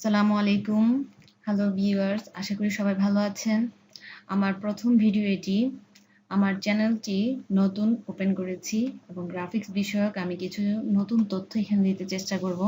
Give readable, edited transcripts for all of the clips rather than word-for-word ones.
আসসালামু আলাইকুম। Hello viewers, আশা করি সবাই ভালো আছেন। আমার প্রথম ভিডিও এটি। আমার চ্যানেলটি নতুন ওপেন করেছি এবং গ্রাফিক্স বিষয়ক আমি কিছু নতুন তথ্য এখানে দিতে চেষ্টা করব,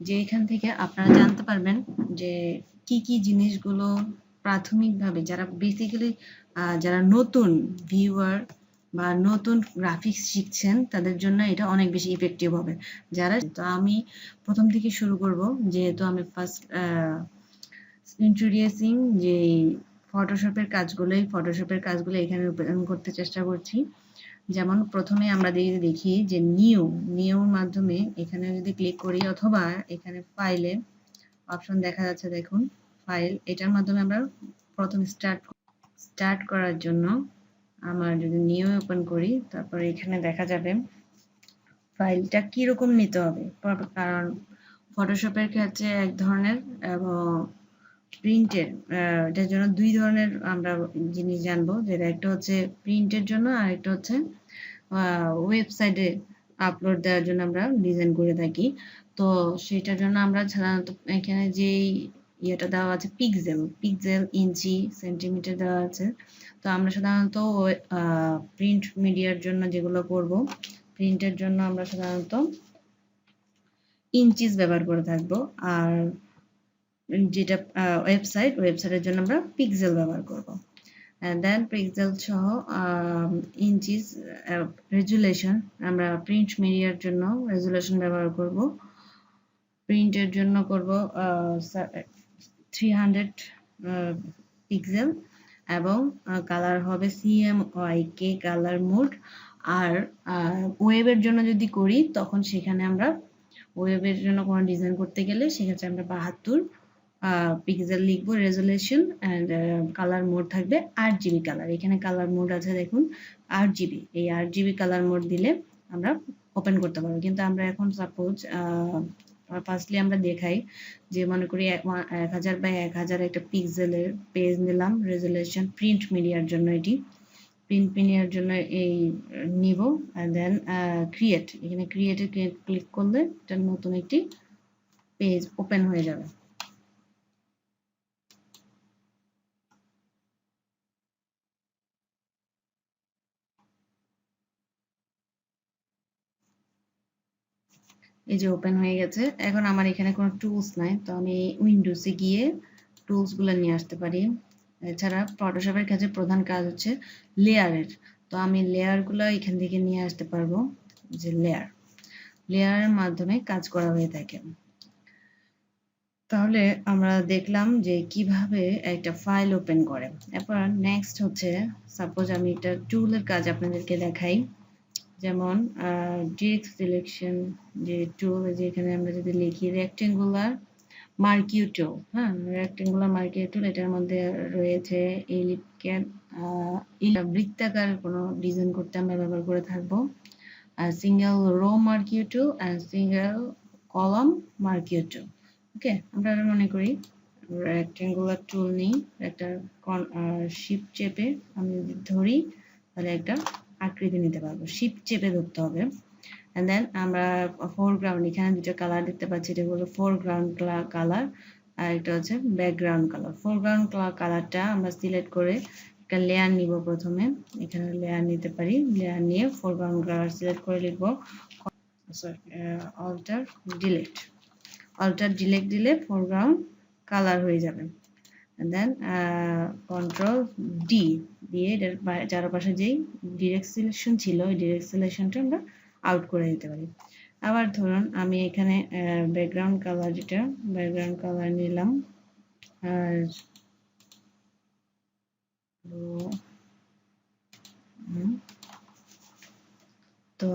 যে এখান থেকে আপনারা জানতে পারবেন যে কি জিনিসগুলো প্রাথমিকভাবে যারা বেসিক্যালি যারা নতুন ভিউয়ার বা নতুন গ্রাফিক্স শিখছেন তাদের জন্য এটা অনেক বেশি ইফেক্টিভ হবে। তো আমি প্রথম থেকে শুরু করব, যেহেতু আমি ফার্স্ট ইন্ট্রোডিউসিং যে ফটোশপের কাজগুলো এখানে রূপায়ণ করতে চেষ্টা করছি। যেমন প্রথমে আমরা দেখি যে নিউর মাধ্যমে এখানে যদি ক্লিক করি, অথবা এখানে ফাইলে অপশন দেখা যাচ্ছে, দেখুন ফাইল, এটার মাধ্যমে আমরা প্রথম স্টার্ট করার জন্য আমার যদি নিউ ওপেন করি, তারপর এখানে দেখা যাবে ফাইলটা কিরকম নিতে হবে। কারণ ফটোশপের ক্ষেত্রে এক ধরনের এবং প্রিন্টের এটার জন্য দুই ধরনের আমরা জিনিস জানবো, যেটা একটা হচ্ছে প্রিন্টের জন্য আর একটা হচ্ছে ওয়েবসাইটে আপলোড দেওয়ার জন্য আমরা ডিজাইন করে থাকি। তো সেটার জন্য আমরা সাধারণত এখানে যেই ইয়েটা দেওয়া আছে পিক্সেল, ইঞ্চি, সেন্টিমিটার দেওয়া আছে। তো আমরা সাধারণত প্রিন্ট মিডিয়ার জন্য যেগুলো করব, প্রিন্টের জন্য আমরা সাধারণত ইঞ্চিস ব্যবহার করে থাকবো, আর যেটা ওয়েবসাইটের জন্য আমরা পিক্সেল ব্যবহার করব। দেন পিক্সেল সহ ইঞ্চিস রেজুলেশন, আমরা প্রিন্ট মিডিয়ার জন্য রেজুলেশন ব্যবহার করব। প্রিন্টের জন্য করব 300 পিক্সেল এবং কালার হবে CMYK কালার মোড। আর ওয়েবের জন্য যদি করি, তখন সেখানে আমরা ওয়েবের জন্য কোনো ডিজাইন করতে গেলে সেক্ষেত্রে আমরা 72 পিক্সেল লিখবো রেজুলেশন, অ্যান্ড কালার মোড থাকবে 8GB কালার। এখানে কালার মোড আছে, দেখুন 8GB। এই 8GB কালার মোড দিলে আমরা ওপেন করতে পারবো। কিন্তু আমরা এখন সাপোজ ফার্স্টলি আমরা দেখাই যে, মনে করি 1000 বাই 1000 একটা পিক্সেলের পেজ নিলাম রেজুলেশন প্রিন্ট মিডিয়ার জন্য। এটি প্রিন্ট মিডিয়ার জন্য এই নিব, দেন ক্রিয়েট, এখানে ক্রিয়েটে ক্লিক করলে এটা নতুন একটি পেজ ওপেন হয়ে যাবে। এই যে ওপেন হয়ে গেছে। এখন আমার এখানে কোনো টুলস নাই, তো আমি উইন্ডোজে গিয়ে টুলসগুলো নিয়ে আসতে পারি। এছাড়া ফটোশপের কাছে প্রধান কাজ হচ্ছে লেয়ারের, তো আমি লেয়ারগুলো এখান থেকে নিয়ে আসতে পারবো। যে লেয়ারের মাধ্যমে কাজ করা হয়ে থাকে। তাহলে আমরা দেখলাম যে কিভাবে একটা ফাইল ওপেন করে। এরপর নেক্সট হচ্ছে, সাপোজ আমি একটা টুলের কাজ আপনাদেরকে দেখাই। যেমন ডিরেক্ট সিলেকশন যে টুল, যেখানে আমরা যদি লিখি রেক্টেঙ্গুলার মার্কিউ টুল, হ্যাঁ, রেক্টেঙ্গুলার মার্কিউ টুল, এটার মধ্যে রয়েছে বৃত্তাকার কোনো ডিজাইন করতে আমরা ব্যবহার করে থাকবো। আর সিঙ্গেল রো মার্কিউ টুল আর সিঙ্গেল কলাম মার্কিউ টুল। ওকে, আমরা মনে করি রেক্টেঙ্গুলার টুল নিই, একটা শিফট চেপে আমি যদি ধরি, তাহলে একটা আকৃতি নিতে পারবো। শিফট চেপে ধরতে হবে। এন্ড দেন আমরা ফোরগ্রাউন্ড, এখানে দুটো কালার দেখতে পাচ্ছি, এটা হলো ফোরগ্রাউন্ড কালার আর এটা হচ্ছে ব্যাকগ্রাউন্ড কালার। ফোরগ্রাউন্ড কালারটা আমরা সিলেক্ট করে একটা লেয়ার নিব। প্রথমে এখানে লেয়ার নিতে পারি, লেয়ার নিয়ে ফোরগ্রাউন্ড কালার সিলেক্ট করে লিখবো অল্টার ডিলেক্ট দিলে ফোরগ্রাউন্ড কালার হয়ে যাবে। দেন কন্ট্রোল ডি দিয়ে এটার চারপাশে যেই ডিরেক্ট সিলেকশন ছিল, ওই ডিরেক্ট সিলেকশনটা আমরা আউট করে দিতে পারি। আবার ধরুন আমি এখানে ব্যাকগ্রাউন্ড কালার নিলাম, আর তো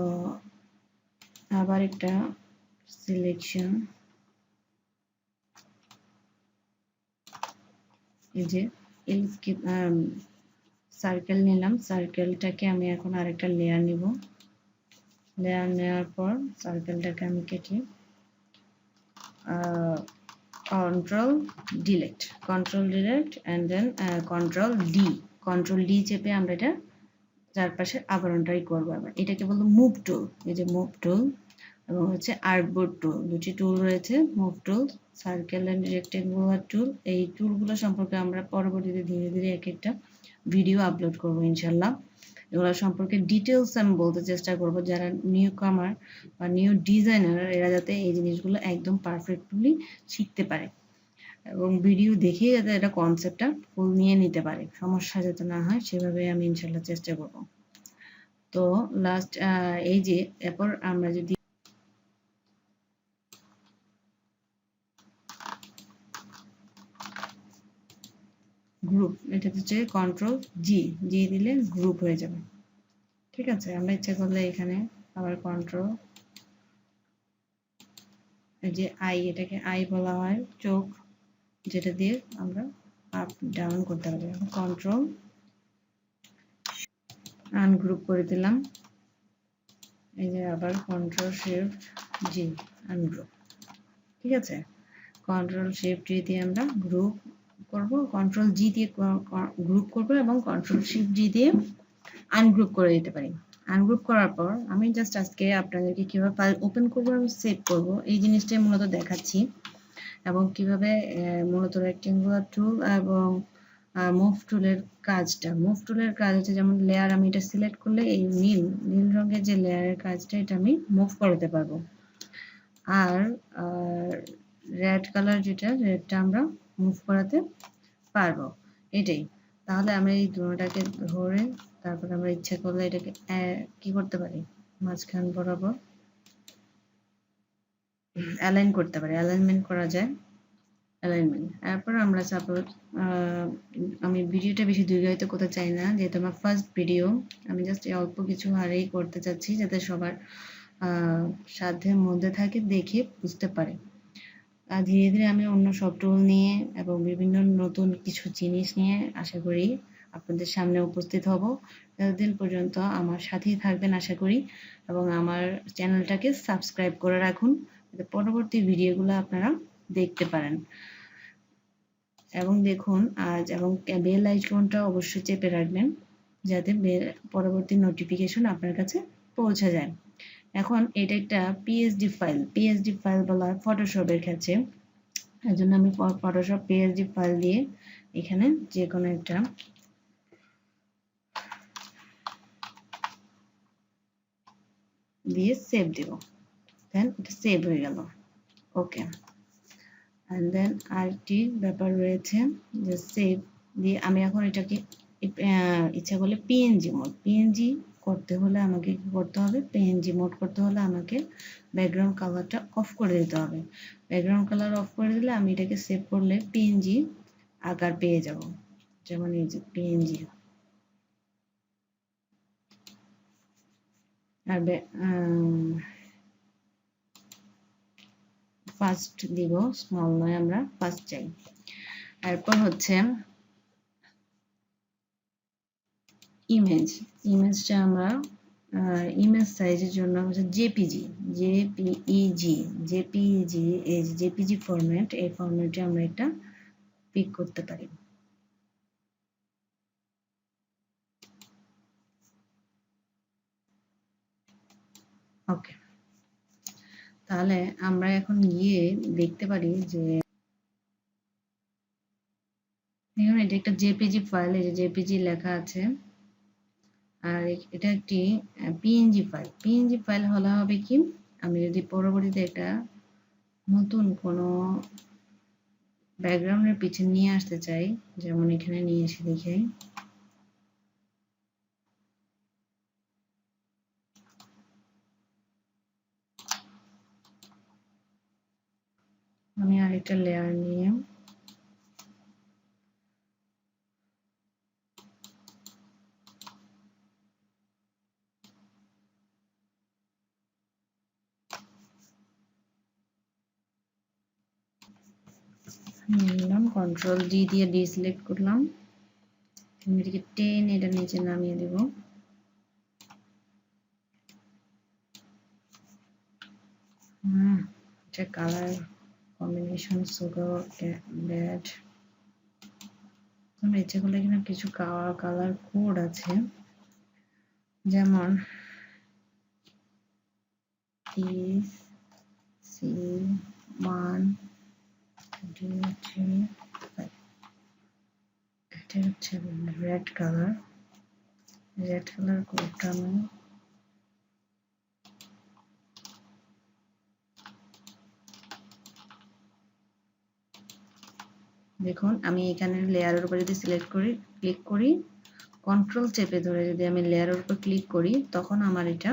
আবার একটা সিলেকশন, এই যে সার্কেল নিলাম, সার্কেলটাকে আমি এখন আরেকটা লেয়ার নিব। লেয়ার নেওয়ার পর সার্কেলটাকে আমি কেটে control delete and then control D চেপে আমরা এটা চারপাশে আবরণটাই করবো। আবার এটাকে বলবো মুভ টুল। এই যে মুভ টুল, এবং হচ্ছে আর্টবোর্ড টুল, দুটি টুল রয়েছে, move tool, circle and rectangular tool. এই টুলগুলো সম্পর্কে আমরা পরবর্তীতে ধীরে ধীরে এক একটা ভিডিও আপলোড করব ইনশাল্লাহ। এগুলো সম্পর্কে ডিটেলস আমি বলতে চেষ্টা করব, যারা নিউ কামার বা নিউ ডিজাইনার এরা যাতে এই জিনিসগুলো একদম পারফেক্টলি শিখতে পারে এবং ভিডিও দেখেই যাতে এটা কনসেপ্টটা ফুল নিয়ে নিতে পারে, সমস্যা যাতে না হয় সেভাবে আমি ইনশাল্লাহ চেষ্টা করব। তো লাস্ট এই যে এরপর আমরা যদি গ্রুপ, এটা হচ্ছে কন্ট্রোল জি, জি দিলে গ্রুপ হয়ে যাবে। ঠিক আছে, আমরা ইচ্ছা করলে এখানে আবার কন্ট্রোল, এই যে আই, এটাকে আই বলা হয় চোখ, যেটা দিয়ে আমরা আপ ডাউন করতে পারি। কন্ট্রোল আনগ্রুপ করে দিলাম, এই যে আবার কন্ট্রোল শিফট জি আনগ্রুপ। ঠিক আছে, কন্ট্রোল শিফট জি দিয়ে আমরা গ্রুপ করব, কন্ট্রোল জি দিয়ে গ্রুপ করব এবং কন্ট্রোল শিফট জি দিয়ে আনগ্রুপ করে দিতে পারি। আনগ্রুপ করার পর আমি জাস্ট আজকে আপনাদেরকে কিভাবে ফাইল ওপেন করব এবং সেভ করব এই জিনিসটাই মূলত দেখাচ্ছি, এবং কিভাবে মূলত রেক্টেঙ্গুলার টুল এবং মুভ টুলের কাজটা, মুভ টুলের কাজ হচ্ছে যেমন লেয়ার, আমি এটা সিলেক্ট করলে এই নীল রঙের যে লেয়ারের কাজটা এটা আমি মুভ করাতে পারবো, আর রেড কালার যেটা, রেডটা আমরা মুভ করাতে পারবো, এটাই। তাহলে আমরা এই দুটোটাকে ধরে তারপরে আমরা ইচ্ছা করলে এটাকে কি করতে পারি, মাঝখান বরাবর অ্যালাইন করতে পারি, অ্যালাইনমেন্ট করা যায়, অ্যালাইনমেন্ট। এরপর আমরা সাপোজ আমি ভিডিওটা বেশি দীর্ঘায়িত করতে চাই না, যেহেতু আমার ফার্স্ট ভিডিও, আমি জাস্ট অল্প কিছু হারেই করতে চাচ্ছি যাতে সবার সাধ্যের মধ্যে থাকে, দেখে বুঝতে পারে। ধীরে ধীরে আমি অন্য সব টুল নিয়ে এবং বিভিন্ন নতুন কিছু জিনিস নিয়ে আশা করি আপনাদের সামনে উপস্থিত হব। ততদিন পর্যন্ত আমার সাথেই থাকবেন আশা করি, এবং আমার চ্যানেলটাকে সাবস্ক্রাইব করে রাখুন যাতে পরবর্তী ভিডিওগুলো আপনারা দেখতে পারেন। এবং দেখুন আজ, এবং বেল আইকনটা অবশ্যই চেপে রাখবেন যাতে পরবর্তী নোটিফিকেশন আপনার কাছে পৌঁছে যায়। এখন এটা একটা পিএসডি ফাইল বলা হয় ফটোশপের ক্ষেত্রে, এর জন্য আমি ফটোশপ পিএসডি ফাইল দিয়ে এখানে যে কোনো একটা দিয়ে সেভ দিব, দেন এটা সেভ হয়ে গেল। ওকে, অ্যান্ড দেন আরেকটি ব্যাপার রয়েছে যে সেভ দিয়ে আমি এখন এটাকে ইচ্ছা করলে পিএনজি করতে হলে আমাকে কি করতে হবে, পিএনজি মোড করতে হলে আমাকে ব্যাকগ্রাউন্ড কালারটা অফ করে দিতে হবে। ব্যাকগ্রাউন্ড কালার অফ করে দিলে আমি এটাকে সেভ করলে পিএনজি আকার পেয়ে যাব, যেমন এই যে পিএনজি। আর ফার্স্ট দিব, স্মল নয়, আমরা ফার্স্ট চাই। এরপর হচ্ছে ইমেজটা আমরা ইমেজ সাইজের জন্য হচ্ছে জেপিজি, এই জেপিজি ফরম্যাট, এই ফরম্যাটে আমরা এটা পিক করতে পারি। ওকে, তাহলে আমরা এখন গিয়ে দেখতে পারি যে এখন এটা একটা জেপিজি ফাইল, এই যে জেপিজি লেখা আছে, আর এটা একটি পিএনজি ফাইল হলে হবে কি, আমি যদি পরবর্তীতে একটা নতুন কোনো ব্যাকগ্রাউন্ডের পিছনে নিয়ে আসতে চাই, যেমন এখানে নিয়ে এসে দেখাই, আমি আরেকটা লেয়ার নিয়ে নিলাম, কন্ট্রোল ডি দিয়ে ডিসিলেক্ট করলাম, এটাকে টেনে এটা নিচে নামিয়ে দেব। এটা কালার কম্বিনেশন সুগার ব্যাড, আমরা ইচ্ছে করলে এখানে কিছু কালার কোড আছে, যেমন C1 D3 এটা হচ্ছে রেড কালার কোডটা আমি দেখুন আমি এখানে লেয়ারের উপর যদি ক্লিক করি কন্ট্রোল চেপে ধরে যদি আমি লেয়ারের উপর ক্লিক করি তখন আমার এটা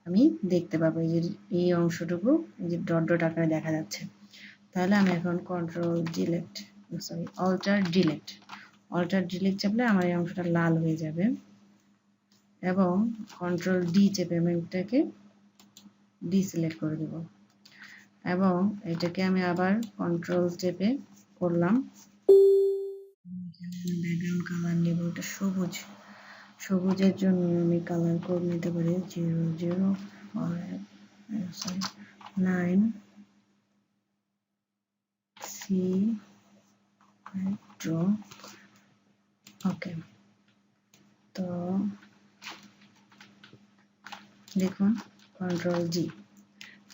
আমি দেখতে পাবো যে এই অংশটুকু যে ডট ডট আকারে দেখা যাচ্ছে। তাহলে আমি এখন অল্টার ডিলিট চাপলে আমার এই অংশটা লাল হয়ে যাবে এবং কন্ট্রোল ডি চেপে আমি এটাকে ডিসিলেক্ট করে দেব এবং এটাকে আমি আবার কন্ট্রোল চেপে করলাম। ব্যাকগ্রাউন্ড কালার নেব, এটা সবুজের জন্য আমি কালার কোড নিতে পারি 009 C2 ওকে। তো দেখুন কন্ট্রোল জি,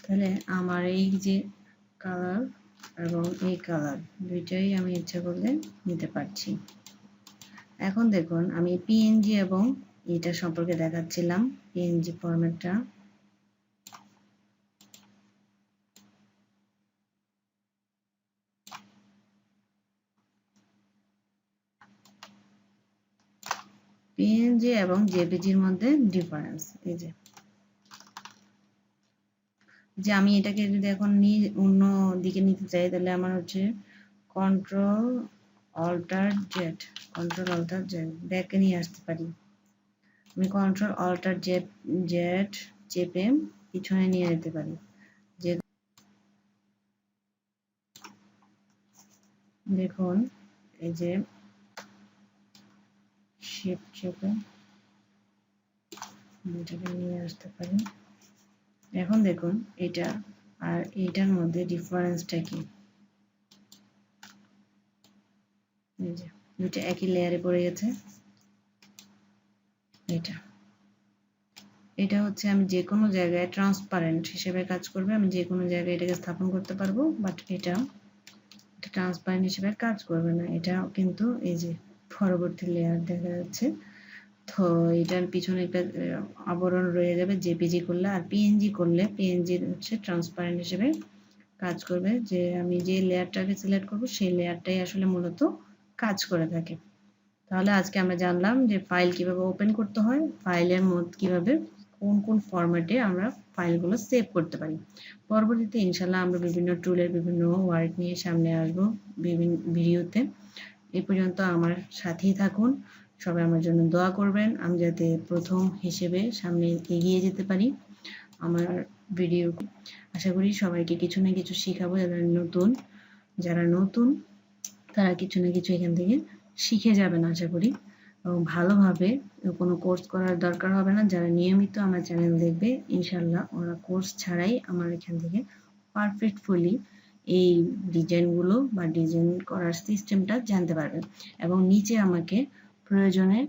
তাহলে আমার এই যে কালার এবং এই কালার দুইটাই আমি ইচ্ছা করলে নিতে পারছি। এখন দেখুন আমি পিএনজি এবং এটা সম্পর্কে দেখাচ্ছিলাম পিএনজি ফরম্যাটটা। পিএনজি এবং জেপিজির মধ্যে ডিফারেন্স এই যে আমি এটাকে যদি এখন অন্য দিকে নিতে চাই তাহলে আমার হচ্ছে কন্ট্রোল অল্টার জেড ব্যাকে নিয়ে আসতে পারি। আমি কন্ট্রোল অল্টার জেড চেপে পিছনে নিয়ে যেতে পারি। যে দেখুন এই যে শিফট চেপে এটাকে নিয়ে আসতে পারি। এখন দেখুন এটা আর এইটার মধ্যে ডিফারেন্সটা কি, এই যে দুটো একই লেয়ারে পড়ে গেছে। এটা হচ্ছে আমি যে কোনো জায়গায় ট্রান্সপারেন্ট হিসেবে কাজ করবে, আমি যে কোনো জায়গায় এটাকে স্থাপন করতে পারবো, বাট এটা ট্রান্সপারেন্ট হিসেবে কাজ করবে না। এটা কিন্তু এই যে পরবর্তী লেয়ার দেখা যাচ্ছে, তো এটার পিছনে একটা আবরণ রয়ে যাবে জেপিজি করলে। আর পিএনজি করলে পিএনজি হচ্ছে ট্রান্সপারেন্ট হিসেবে কাজ করবে, যে আমি যে লেয়ারটাকে সিলেক্ট করব সেই লেয়ারটাই আসলে মূলত কাজ করে থাকে। তাহলে আজকে আমরা জানলাম যে ফাইল কিভাবে ওপেন করতে হয়, ফাইলের মধ্যে কিভাবে কোন ফরম্যাটে আমরা ফাইলগুলো সেভ করতে পারি। পরবর্তীতে ইনশাল্লাহ আমরা বিভিন্ন টুলের বিভিন্ন ওয়ার্ক নিয়ে সামনে আসবো বিভিন্ন ভিডিওতে। এই পর্যন্ত আমার সাথেই থাকুন, সবাই আমার জন্য দোয়া করবেন, আমি যাতে প্রথম হিসেবে সামনে এগিয়ে যেতে পারি আমার ভিডিও। আশা করি সবাইকে কিছু না কিছু শেখাবো, যারা নতুন তারা কিছু না কিছু এখান থেকে শিখে যাবেন আশা করি, এবং ভালোভাবে কোনো কোর্স করার দরকার হবে না। যারা নিয়মিত আমার চ্যানেল দেখবে ইনশাল্লাহ ওরা কোর্স ছাড়াই আমার এখান থেকে পারফেক্টফুলি এই ডিজাইনগুলো বা ডিজাইন করার সিস্টেমটা জানতে পারবেন। এবং নিচে আমাকে প্রয়োজনে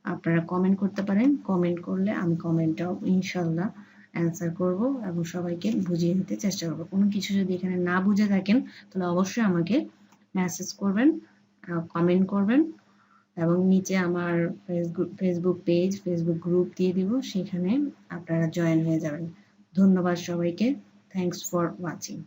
আপনারা কমেন্ট করতে পারেন, কমেন্ট করলে আমি কমেন্টটাও ইনশাল্লাহ অ্যান্সার করব এবং সবাইকে বুঝিয়ে দিতে চেষ্টা করব। কোনো কিছু যদি এখানে না বুঝে থাকেন তাহলে অবশ্যই আমাকে মেসেজ করবেন, কমেন্ট করবেন এবং নিচে আমার ফেসবুক পেজ, ফেসবুক গ্রুপ দিয়ে দিব, সেখানে আপনারা জয়েন হয়ে যাবেন। ধন্যবাদ সবাইকে। Thanks for watching.